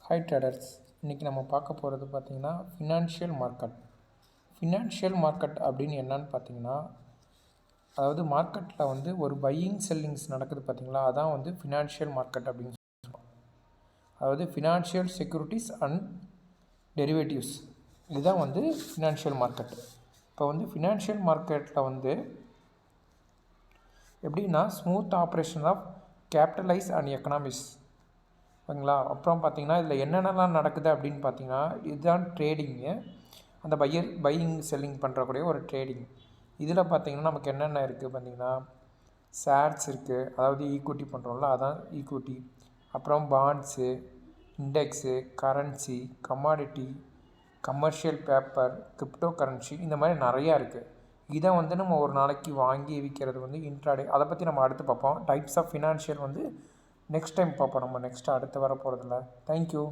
Hi traders, இன்றைக்கி நம்ம பார்க்க போகிறது பார்த்திங்கன்னா ஃபினான்ஷியல் மார்க்கெட். ஃபினான்ஷியல் மார்க்கெட் அப்படின்னு என்னன்னு பார்த்தீங்கன்னா, அதாவது மார்க்கெட்டில் வந்து ஒரு பையிங் செல்லிங்ஸ் நடக்குது பார்த்திங்களா, அதான் வந்து ஃபினான்ஷியல் மார்க்கெட் அப்படின்னு சொல்லுவோம். அதாவது ஃபினான்ஷியல் செக்யூரிட்டிஸ் அண்ட் டெரிவேட்டிவ்ஸ், இதுதான் வந்து ஃபினான்ஷியல் மார்க்கெட். இப்போ வந்து ஃபினான்ஷியல் மார்க்கெட்டில் வந்து எப்படின்னா smooth operation of capitalise and economics, ஓகேங்களா. அப்புறம் பார்த்திங்கன்னா இதில் என்னென்னலாம் நடக்குது அப்படின்னு பார்த்தீங்கன்னா, இதுதான் ட்ரேடிங்கு. அந்த பையிங் செல்லிங் பண்ணுறக்கூடிய ஒரு ட்ரேடிங். இதில் பார்த்திங்கன்னா நமக்கு என்னென்ன இருக்குது பார்த்திங்கன்னா, ஷேர்ஸ் இருக்குது, அதாவது ஈக்விட்டி பண்ணுறோம்ல, அதான் ஈக்விட்டி. அப்புறம் bonds, index, currency, commodity, commercial paper, crypto currency, இந்த மாதிரி நிறையா இருக்குது. இதை வந்து நம்ம ஒரு நாளைக்கு வாங்கி விற்கிறது வந்து இன்ட்ராடே. அதை பற்றி நம்ம அடுத்து பார்ப்போம். டைப்ஸ் ஆஃப் ஃபினான்ஷியல் வந்து நெக்ஸ்ட் டைம் பார்ப்போம், நம்ம அடுத்து வர போகிறதில்ல. தேங்க்யூ.